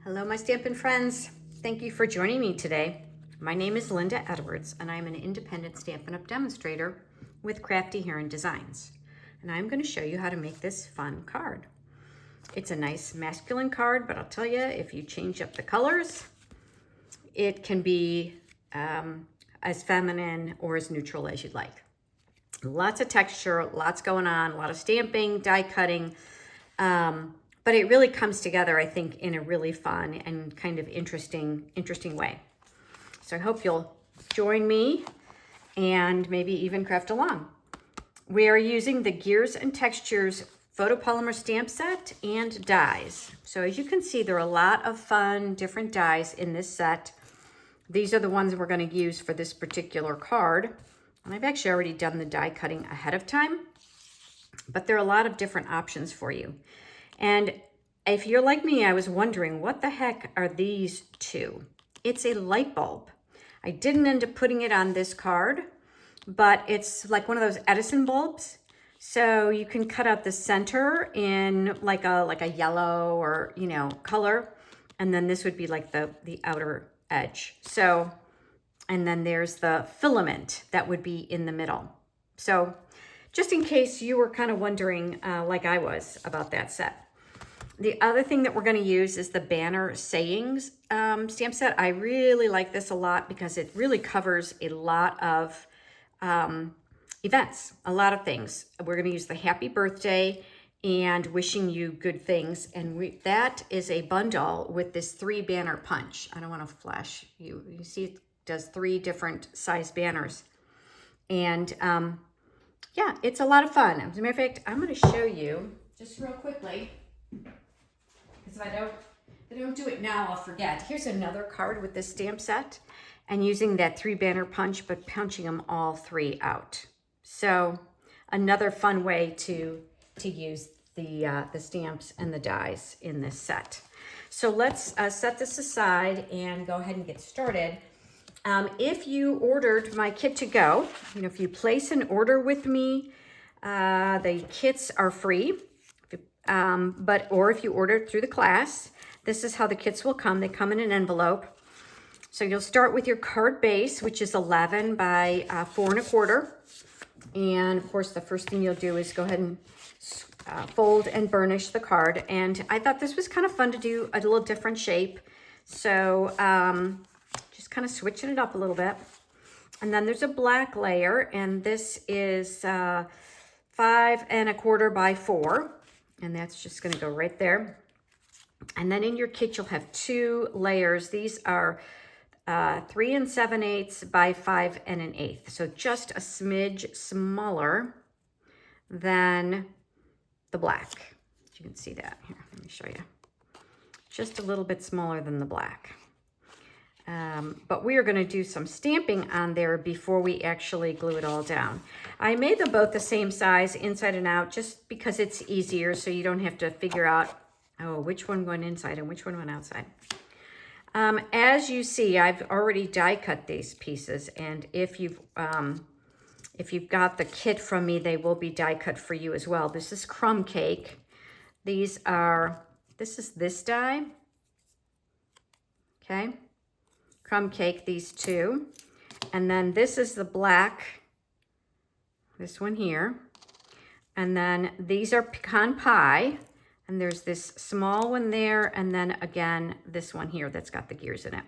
Hello, my Stampin' friends. Thank you for joining me today. My name is Linda Edwards, and I'm an independent Stampin' Up! Demonstrator with Crafty Heron Designs. And I'm going to show you how to make this fun card. It's a nice masculine card, but I'll tell you, if you change up the colors, it can be as feminine or as neutral as you'd like. Lots of texture, lots going on, a lot of stamping, die cutting, but it really comes together, I think, in a really fun and kind of interesting way. So I hope you'll join me and maybe even craft along. We are using the Gears and Textures photopolymer stamp set and dies. So as you can see, there are a lot of fun different dies in this set. These are the ones we're going to use for this particular card. And I've actually already done the die cutting ahead of time, but there are a lot of different options for you. And if you're like me, I was wondering, what the heck are these two? It's a light bulb. I didn't end up putting it on this card, but it's like one of those Edison bulbs. So you can cut out the center in like a yellow or, color. And then this would be like the outer edge. So, and then there's the filament that would be in the middle. So just in case you were kind of wondering, like I was, about that set. The other thing that we're going to use is the Banner Sayings stamp set. I really like this a lot because it really covers a lot of events, a lot of things. We're going to use the Happy Birthday and Wishing You Good Things. And that is a bundle with this 3 banner punch. I don't want to flash you. You see it does 3 different size banners. And yeah, it's a lot of fun. As a matter of fact, I'm going to show you just real quickly. Because if I don't do it now, I'll forget. Here's another card with this stamp set and using that 3 banner punch, but punching them all 3 out. So another fun way to use the stamps and the dies in this set. So let's set this aside and go ahead and get started. If you ordered my kit to go, if you place an order with me, the kits are free. Or if you order it through the class, this is how the kits will come. They come in an envelope. So you'll start with your card base, which is 11 by 4 1/4. And of course, the first thing you'll do is go ahead and fold and burnish the card. And I thought this was kind of fun to do a little different shape. So just kind of switching it up a little bit. And then there's a black layer, and this is 5 1/4 by 4. And that's just going to go right there. And then in your kit, you'll have 2 layers. These are 3 7/8 by 5 1/8. So just a smidge smaller than the black. You can see that here. Let me show you. Just a little bit smaller than the black. But we are going to do some stamping on there before we actually glue it all down. I made them both the same size inside and out just because it's easier, so you don't have to figure out, which one went inside and which one went outside. As you see, I've already die cut these pieces, and if you've got the kit from me, they will be die cut for you as well. This is Crumb Cake. This is this die. Okay. Crumb Cake, these 2. And then this is the black, this one here. And then these are Pecan Pie. And there's this small one there. And then again, this one here that's got the gears in it.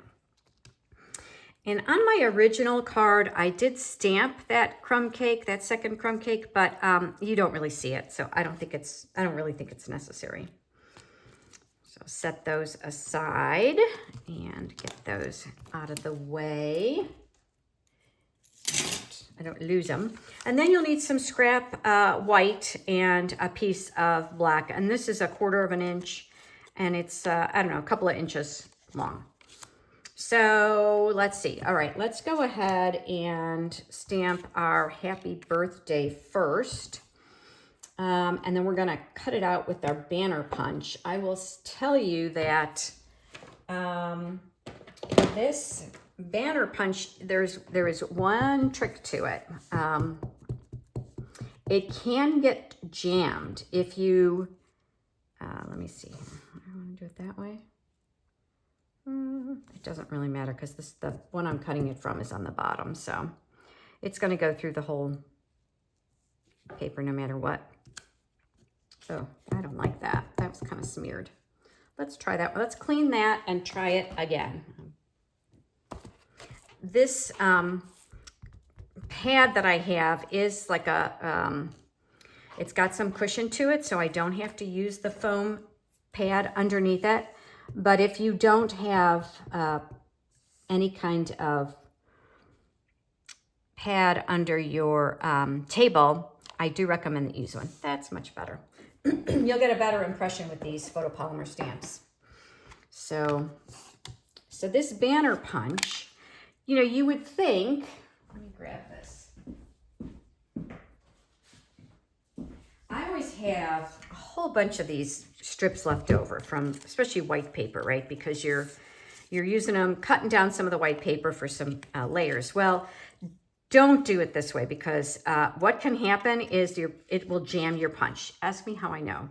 And on my original card, I did stamp that crumb cake, that second crumb cake, but you don't really see it. So I don't really think it's necessary. So set those aside and get those out of the way. I don't lose them. And then you'll need some scrap white and a piece of black. And this is 1/4 of an inch, and it's, a couple of inches long. So let's see. All right, let's go ahead and stamp our Happy Birthday first. And then we're going to cut it out with our banner punch. I will tell you that this banner punch, there is one trick to it. It can get jammed if you, let me see. I want to do it that way. It doesn't really matter because the one I'm cutting it from is on the bottom, so it's going to go through the whole paper no matter what. Oh, I don't like that. That was kind of smeared. Let's try that. Let's clean that and try it again. This pad that I have is like a, it's got some cushion to it, so I don't have to use the foam pad underneath it. But if you don't have any kind of pad under your table, I do recommend that you use one. That's much better. You'll get a better impression with these photopolymer stamps. So this banner punch, you know, you would think, let me grab this. I always have a whole bunch of these strips left over from, especially white paper, right? Because you're using them, cutting down some of the white paper for some layers. Well, don't do it this way because what can happen is it will jam your punch. Ask me how I know.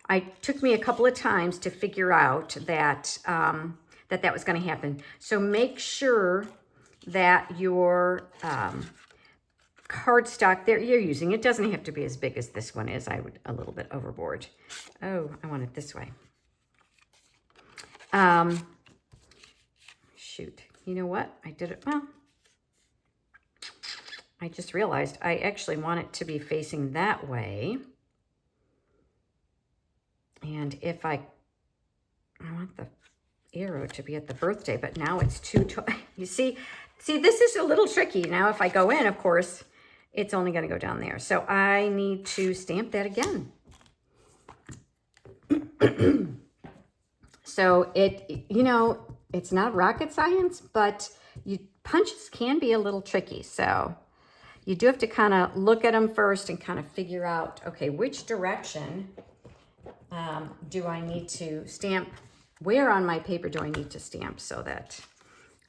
It took me a couple of times to figure out that that was going to happen. So make sure that your cardstock there you're using, it doesn't have to be as big as this one is. I would a little bit overboard. Oh, I want it this way. Shoot, you know what? I did it, well, I just realized I actually want it to be facing that way. And if I want the arrow to be at the birthday, but now it's too, you see, this is a little tricky. Now, if I go in, of course, it's only going to go down there. So I need to stamp that again. So you know, it's not rocket science, but punches can be a little tricky. So you do have to kind of look at them first and kind of figure out, okay, which direction do I need to stamp? Where on my paper do I need to stamp so that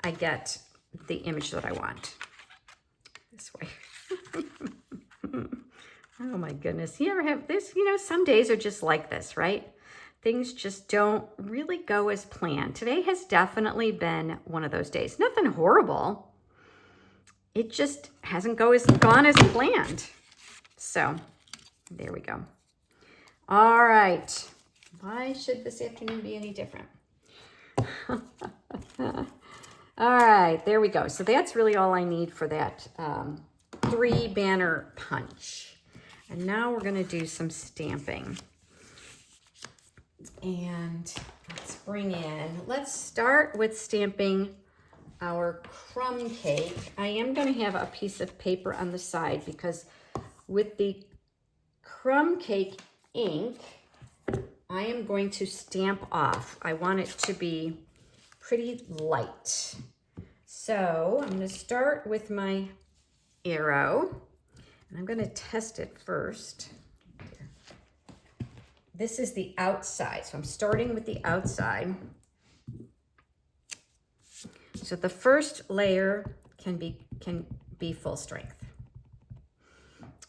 I get the image that I want? This way. Oh my goodness. You ever have this? You know, some days are just like this, right? Things just don't really go as planned. Today has definitely been one of those days. Nothing horrible. It just hasn't gone as planned. So there we go. All right. Why should this afternoon be any different? All right, there we go. So that's really all I need for that 3 banner punch. And now we're going to do some stamping. And let's start with stamping our crumb cake. I am going to have a piece of paper on the side because with the crumb cake ink, I am going to stamp off. I want it to be pretty light. So I'm going to start with my arrow, and I'm going to test it first. This is the outside, so I'm starting with the outside. So the first layer can be full strength.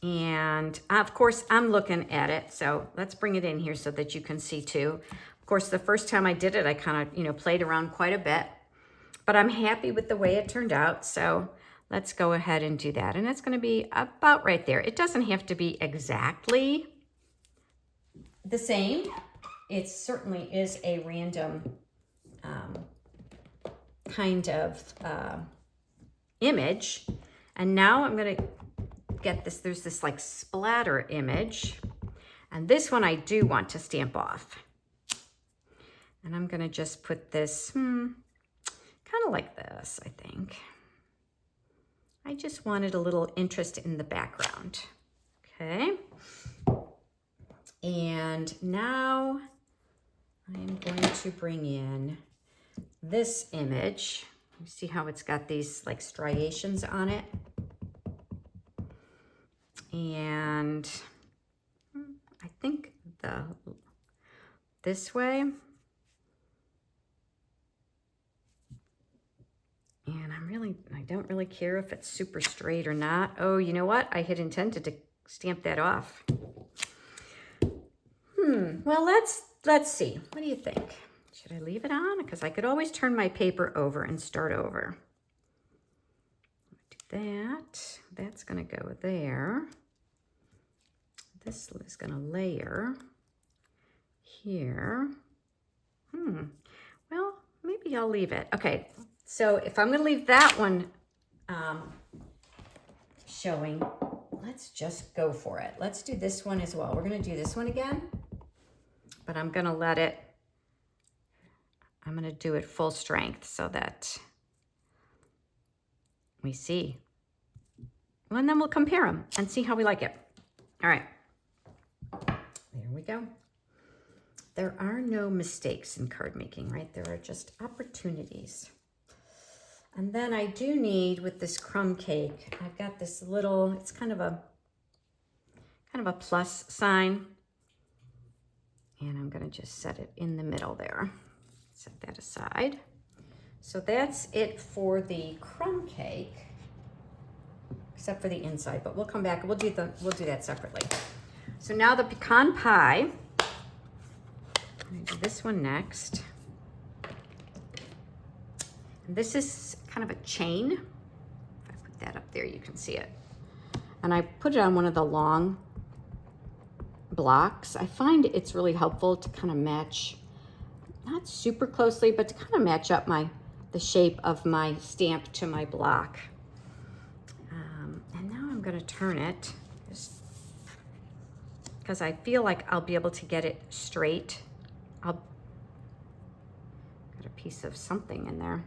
And of course, I'm looking at it, so let's bring it in here so that you can see too. Of course, the first time I did it, I kind of, you know, played around quite a bit, but I'm happy with the way it turned out. So let's go ahead and do that. And that's going to be about right there. It doesn't have to be exactly the same. It certainly is a random kind of image. And now I'm going to get this, there's this like splatter image, and this one I do want to stamp off. And I'm going to just put this kind of like this, I think. I just wanted a little interest in the background. Okay. And now I'm going to bring in this image. You see how it's got these like striations on it? And I think this way. And I don't really care if it's super straight or not. Oh, you know what? I had intended to stamp that off. Well, let's see. What do you think? Should I leave it on? Because I could always turn my paper over and start over. Do that. That's going to go there. This is going to layer here. Well, maybe I'll leave it. Okay, so if I'm going to leave that one showing, let's just go for it. Let's do this one as well. We're going to do this one again, but I'm going to let it, I'm going to do it full strength so that we see. Well, and then we'll compare them and see how we like it. All right, there we go. There are no mistakes in card making, right? There are just opportunities. And then I do need, with this crumb cake, I've got this little, it's kind of a plus sign. And I'm gonna just set it in the middle there. Set that aside. So that's it for the crumb cake, except for the inside, but we'll come back and we'll do that separately. So now the pecan pie, I'm gonna do this one next. And this is kind of a chain. If I put that up there, you can see it. And I put it on one of the long blocks. I find it's really helpful to kind of match, not super closely, but to kind of match up the shape of my stamp to my block. And now I'm gonna turn it, just because I feel like I'll be able to get it straight. Got a piece of something in there,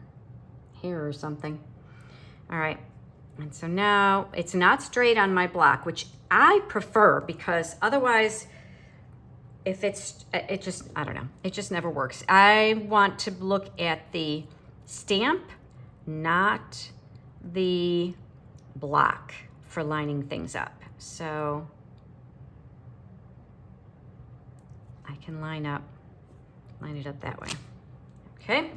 hair or something. All right, and so now it's not straight on my block, which I prefer, because otherwise, if it just, I don't know, it just never works. I want to look at the stamp, not the block for lining things up. So I can line it up that way. Okay.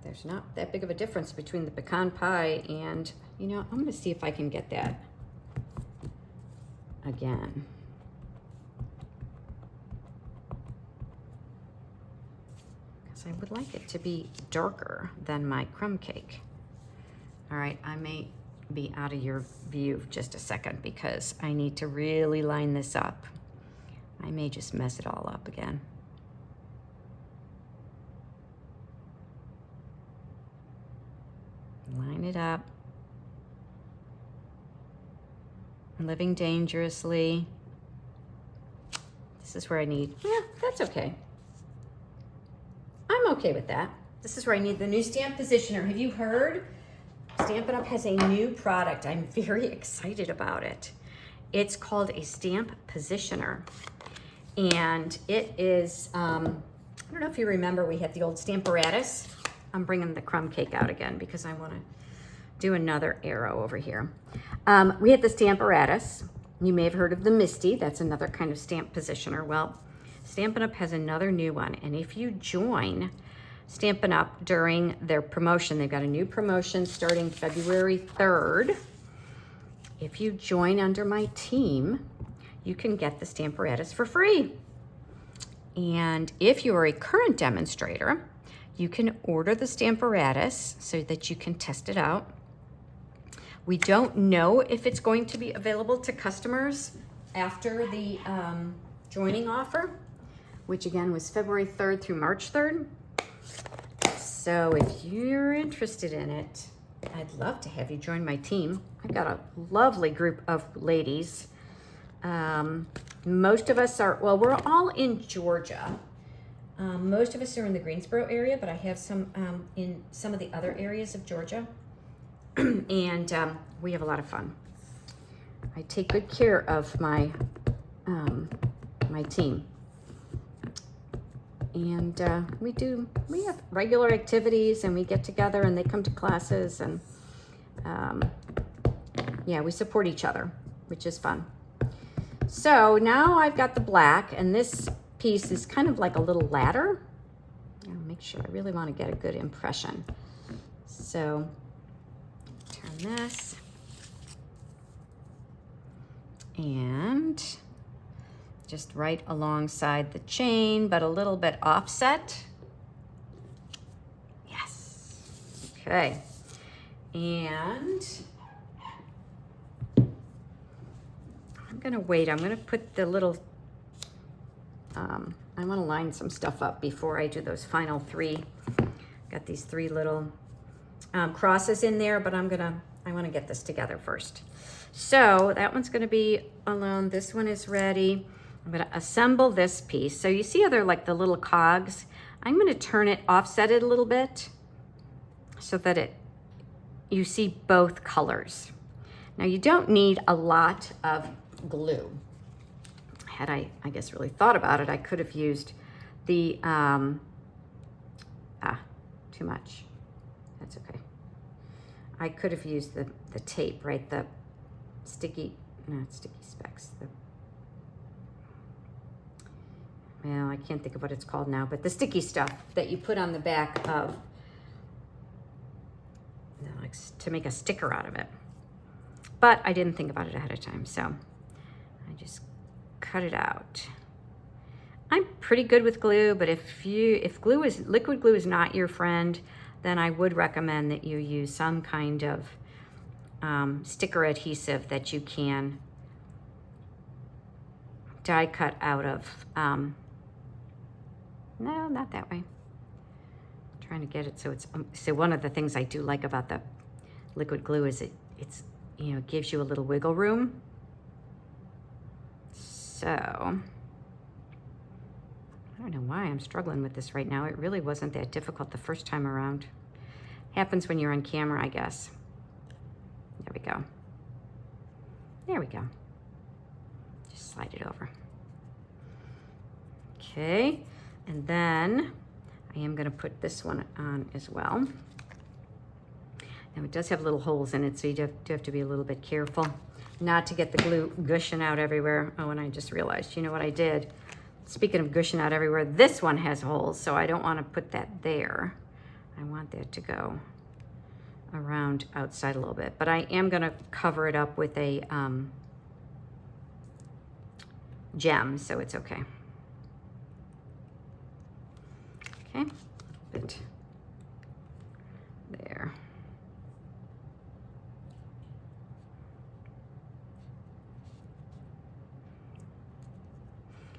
There's not that big of a difference between the pecan pie and, you know, I'm gonna see if I can get that again. Because I would like it to be darker than my crumb cake. All right, I may be out of your view just a second because I need to really line this up. I may just mess it all up again. Line it up. Living dangerously. This is where I need, yeah, that's okay. I'm okay with that. This is where I need the new stamp positioner. Have you heard? Stampin' Up has a new product. I'm very excited about it. It's called a stamp positioner. And it is, I don't know if you remember, we had the old Stamparatus. I'm bringing the crumb cake out again because I want to do another arrow over here. We had the Stamparatus. You may have heard of the Misty. That's another kind of stamp positioner. Well, Stampin' Up has another new one. And if you join Stampin' Up during their promotion, they've got a new promotion starting February 3rd. If you join under my team, you can get the Stamparatus for free. And if you are a current demonstrator, you can order the Stamparatus so that you can test it out. We don't know if it's going to be available to customers after the joining offer, which again was February 3rd through March 3rd. So if you're interested in it, I'd love to have you join my team. I've got a lovely group of ladies. Most of us are, well, we're all in Georgia. Most of us are in the Greensboro area, but I have some in some of the other areas of Georgia. And we have a lot of fun. I take good care of my my team. And we have regular activities, and we get together and they come to classes, and yeah, we support each other, which is fun. So now I've got the black, and this piece is kind of like a little ladder. I'll make sure, I really want to get a good impression. So turn this, and just right alongside the chain, but a little bit offset. Yes. Okay. And I'm gonna wait. I'm gonna put the little, I wanna line some stuff up before I do those final 3. Got these 3 little crosses in there, but I wanna get this together first. So that one's gonna be alone. This one is ready. I'm gonna assemble this piece. So you see how they're like the little cogs? I'm gonna turn it, offset it a little bit so that you see both colors. Now you don't need a lot of glue. Had I guess really thought about it, I could have used the, too much. That's okay. I could have used the tape, right? The sticky, not sticky specs. Well, I can't think of what it's called now, but the sticky stuff that you put on the back of, like, to make a sticker out of it. But I didn't think about it ahead of time, so I just cut it out. I'm pretty good with glue, but if liquid glue is not your friend, then I would recommend that you use some kind of sticker adhesive that you can die cut out of. No, not that way. I'm trying to get it so it's, so one of the things I do like about the liquid glue is it's, you know, it gives you a little wiggle room. So, I don't know why I'm struggling with this right now. It really wasn't that difficult the first time around. Happens when you're on camera, I guess. There we go. There we go. Just slide it over. Okay, and then I am gonna put this one on as well. Now it does have little holes in it, so you do have to be a little bit careful not to get the glue gushing out everywhere. Oh, and I just realized, you know what I did? Speaking of gushing out everywhere, this one has holes, so I don't want to put that there. I want that to go around outside a little bit, but I am going to cover it up with a gem, so it's okay. Okay, bit there.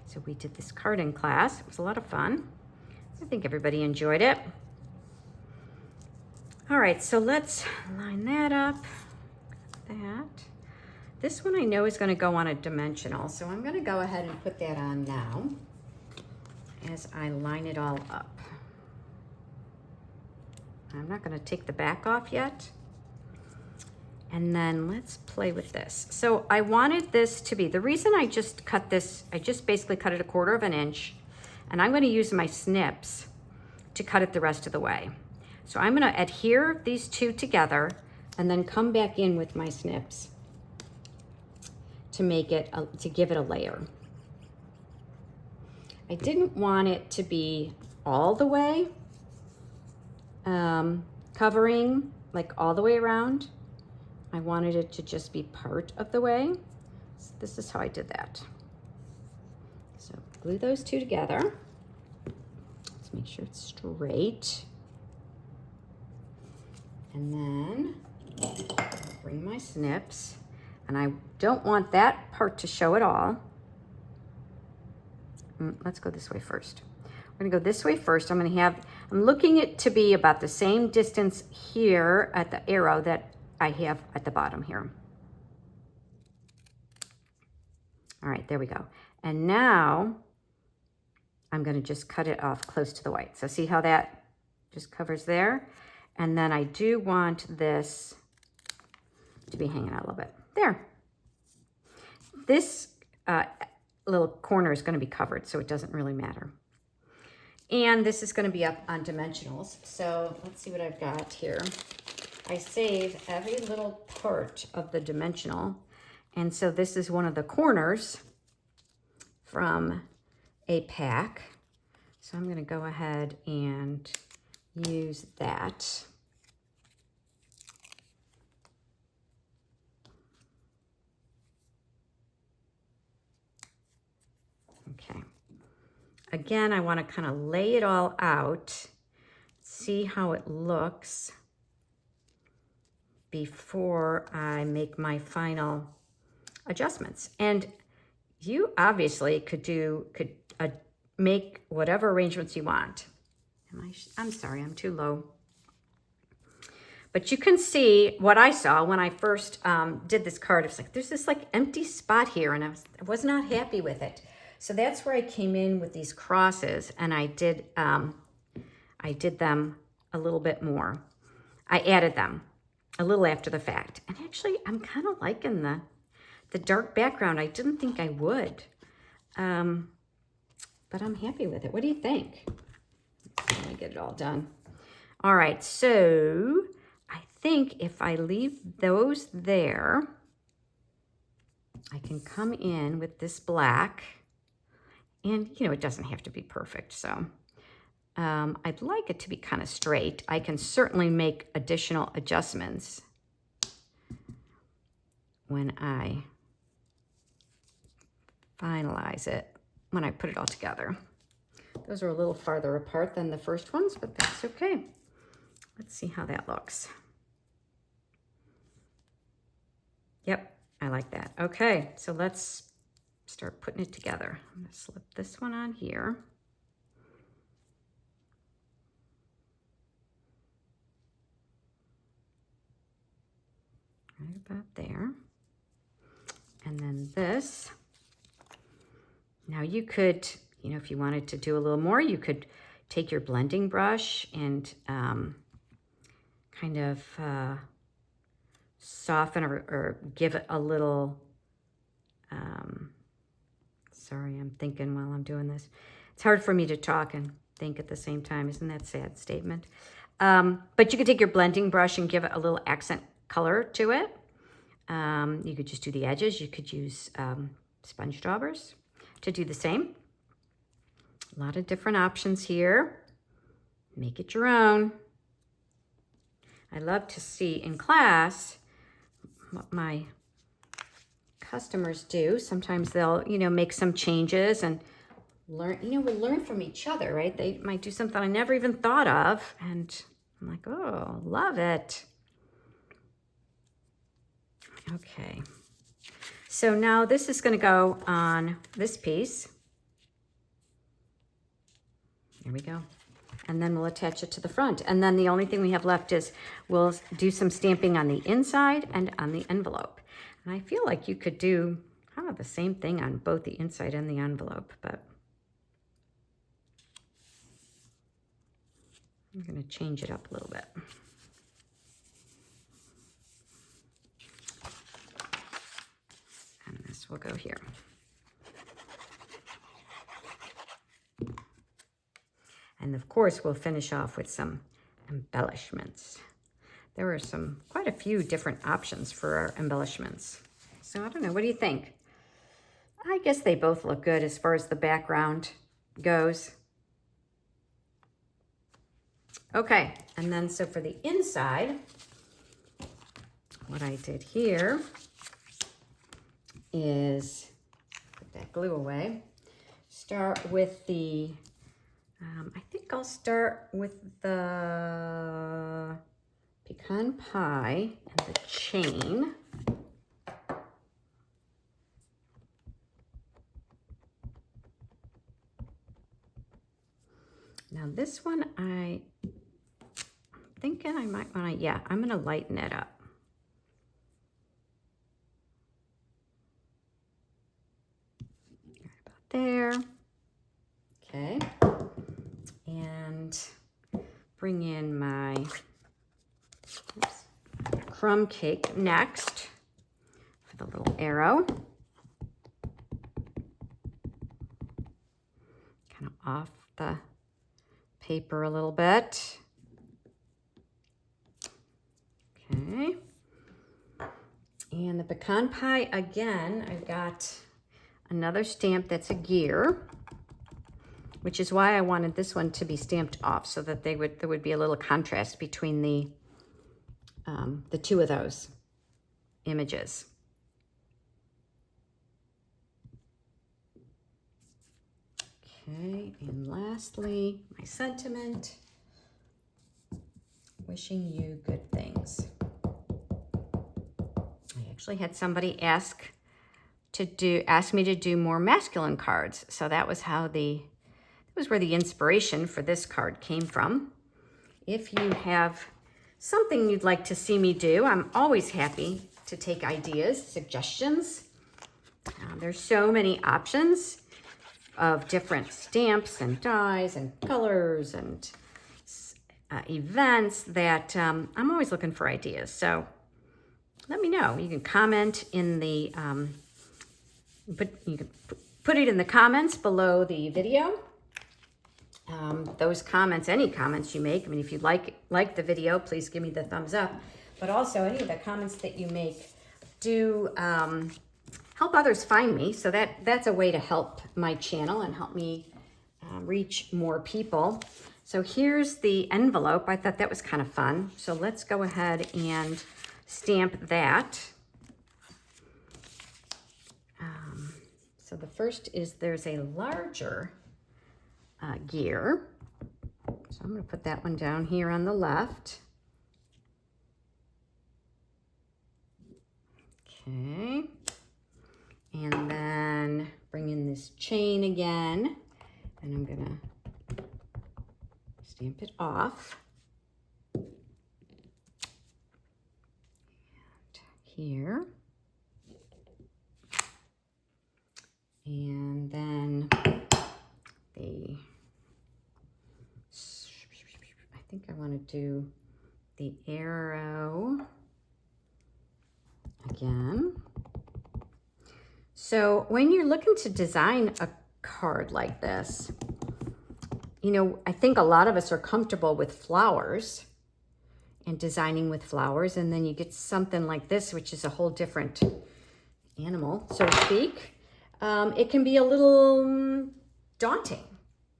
So we did this card in class. It was a lot of fun. I think everybody enjoyed it. All right, so let's line that up. That. This one I know is going to go on a dimensional, so I'm going to go ahead and put that on now as I line it all up. I'm not going to take the back off yet. And then let's play with this. So I wanted this to be, the reason I just cut this, I just basically cut it 1/4 inch, and I'm going to use my snips to cut it the rest of the way. So I'm going to adhere these two together and then come back in with my snips to make it, to give it a layer. I didn't want it to be all the way covering, like all the way around. I wanted it to just be part of the way. So this is how I did that. So glue those two together. Let's make sure it's straight. And then bring my snips. And I don't want that part to show at all. Let's go this way first. We're gonna go this way first. I'm looking it to be about the same distance here at the arrow that I have at the bottom here. All right, there we go. And now I'm gonna just cut it off close to the white. So see how that just covers there? And then I do want this to be hanging out a little bit. There. This little corner is gonna be covered, so it doesn't really matter. And this is gonna be up on dimensionals. So let's see what I've got here. I save every little part of the dimensional. And so this is one of the corners from a pack. So I'm gonna go ahead and use that. again, I want to kind of lay it all out, see how it looks before I make my final adjustments. And you obviously could make whatever arrangements you want. I'm sorry, I'm too low. But you can see what I saw when I first did this card. It's like, there's this like empty spot here, and I was not happy with it. So that's where I came in with these crosses, and I did them a little bit more. I added them a little after the fact. And actually, I'm kind of liking the dark background. I didn't think I would. But I'm happy with it. What do you think? Let me get it all done. All right, so I think if I leave those there, I can come in with this black. And, you know, it doesn't have to be perfect, so I'd like it to be kind of straight. I can certainly make additional adjustments when I finalize it, when I put it all together. Those are a little farther apart than the first ones, but that's okay. Let's see how that looks. Yep, I like that. Okay, so let's start putting it together. I'm gonna slip this one on here. Right about there. And then this. Now you could, you know, if you wanted to do a little more, you could take your blending brush and kind of soften or give it a little, sorry, I'm thinking while I'm doing this. It's hard for me to talk and think at the same time. Isn't that a sad statement? But you could take your blending brush and give it a little accent color to it. You could just do the edges. You could use sponge daubers to do the same. A lot of different options here. Make it your own. I love to see in class what my customers do. Sometimes they'll, you know, make some changes and learn, you know, we learn from each other, right? They might do something I never even thought of. And I'm like, oh, love it. Okay. So now this is going to go on this piece. There we go. And then we'll attach it to the front. And then the only thing we have left is we'll do some stamping on the inside and on the envelope. And I feel like you could do kind of the same thing on both the inside and the envelope, but I'm going to change it up a little bit. And this will go here. And of course, we'll finish off with some embellishments. There are quite a few different options for our embellishments. So I don't know, what do you think? I guess they both look good as far as the background goes. Okay, and then so for the inside, what I did here is put that glue away. Start with the, I think I'll start with the pecan pie and the chain. Now this one, I'm thinking I might want to, yeah, I'm going to lighten it up. Right about there. Okay. And bring in my crumb cake next for the little arrow. Kind of off the paper a little bit. Okay. And the pecan pie, again, I've got another stamp that's a gear, which is why I wanted this one to be stamped off so that there would be a little contrast between the two of those images. Okay, and lastly, my sentiment. Wishing you good things. I actually had somebody ask me to do more masculine cards. So that was where the inspiration for this card came from. If you have something you'd like to see me do, I'm always happy to take ideas, suggestions. There's so many options of different stamps and dies and colors and events that I'm always looking for ideas. So let me know. You can comment in the, you can put it in the comments below the video. Those comments, any comments you make, I mean, if you like the video, please give me the thumbs up. But also any of the comments that you make do help others find me. So that's a way to help my channel and help me reach more people. So here's the envelope. I thought that was kind of fun. So let's go ahead and stamp that. So the first is there's a larger gear. So I'm going to put that one down here on the left. Okay. And then bring in this chain again. And I'm going to stamp it off. And here. And then I think I want to do the arrow again. So when you're looking to design a card like this, you know, I think a lot of us are comfortable with flowers and designing with flowers, and then you get something like this, which is a whole different animal, so to speak. It can be a little daunting.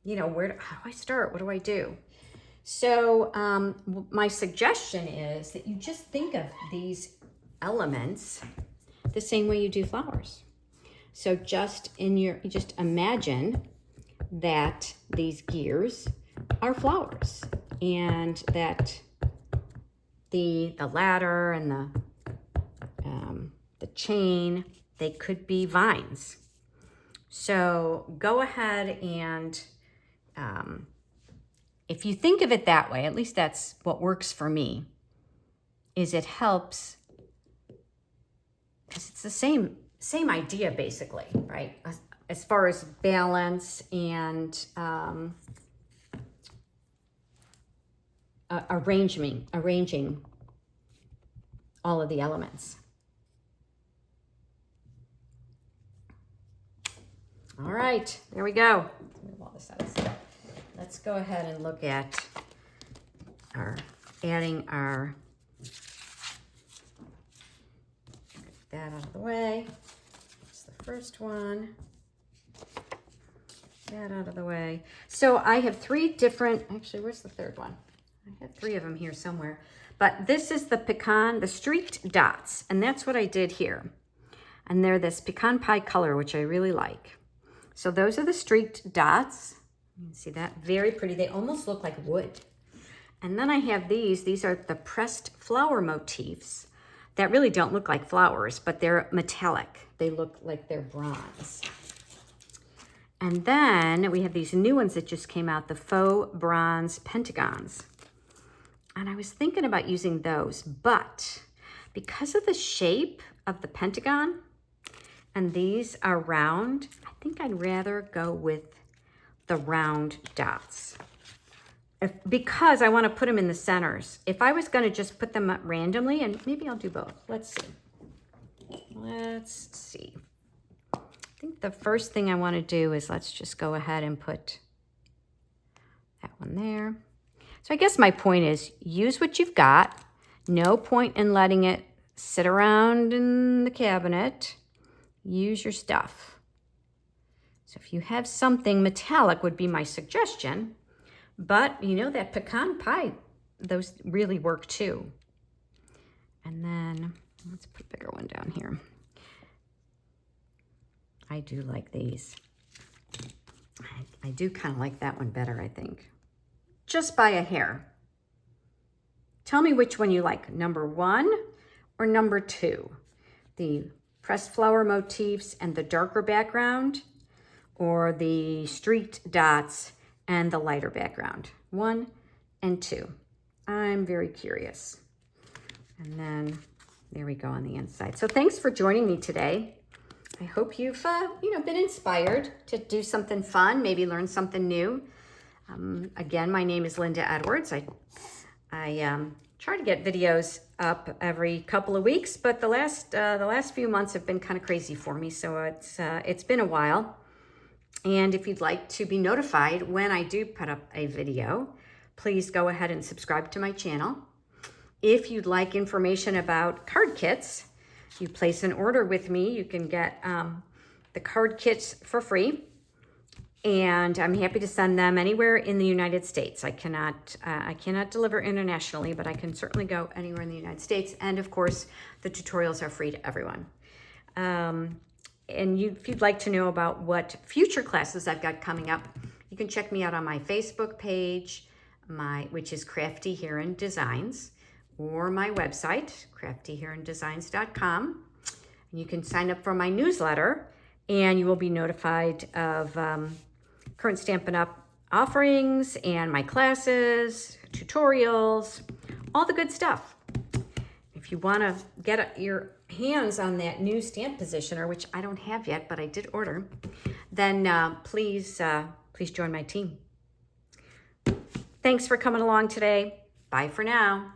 You know, how do I start? What do I do? So my suggestion is that you just think of these elements the same way you do flowers. So just imagine that these gears are flowers, and that the ladder and the chain, they could be vines. So go ahead and if you think of it that way, at least that's what works for me, is it helps because it's the same idea basically, right? As far as balance and arranging all of the elements. All right, there we go. Move all this out of stuff. Let's go ahead and look at adding our, get that out of the way. That's the first one. That out of the way. So I have three different, actually, where's the third one? I had three of them here somewhere. But this is the streaked dots, and that's what I did here. And they're this pecan pie color, which I really like. So those are the streaked dots. You can see that, very pretty. They almost look like wood. And then I have these are the pressed flower motifs that really don't look like flowers, but they're metallic. They look like they're bronze. And then we have these new ones that just came out, the faux bronze pentagons. And I was thinking about using those, but because of the shape of the pentagon, and these are round, I think I'd rather go with the round dots. Because I want to put them in the centers. If I was going to just put them up randomly, and maybe I'll do both. Let's see. I think the first thing I want to do is let's just go ahead and put that one there. So I guess my point is use what you've got. No point in letting it sit around in the cabinet. Use your stuff. So if you have something metallic would be my suggestion. But you know that pecan pie, those really work too. And then let's put a bigger one down here. I do like these. I do kind of like that one better, I think. Just by a hair. Tell me which one you like, number 1 or number 2. The pressed flower motifs and the darker background, or the streaked dots and the lighter background. 1 and 2. I'm very curious. And then there we go on the inside. So thanks for joining me today. I hope you've been inspired to do something fun, maybe learn something new. Again, my name is Linda Edwards. I try to get videos up every couple of weeks, but the last few months have been kind of crazy for me, so it's been a while. And if you'd like to be notified when I do put up a video, please go ahead and subscribe to my channel. If you'd like information about card kits, you place an order with me, you can get the card kits for free. And I'm happy to send them anywhere in the United States. I cannot deliver internationally, but I can certainly go anywhere in the United States. And of course, the tutorials are free to everyone. And if you'd like to know about what future classes I've got coming up, you can check me out on my Facebook page, which is Crafty Heron Designs, or my website, craftyherondesigns.com. And you can sign up for my newsletter, and you will be notified of current Stampin' Up offerings and my classes, tutorials, all the good stuff. If you want to get your hands on that new stamp positioner, which I don't have yet, but I did order, then please join my team. Thanks for coming along today. Bye for now.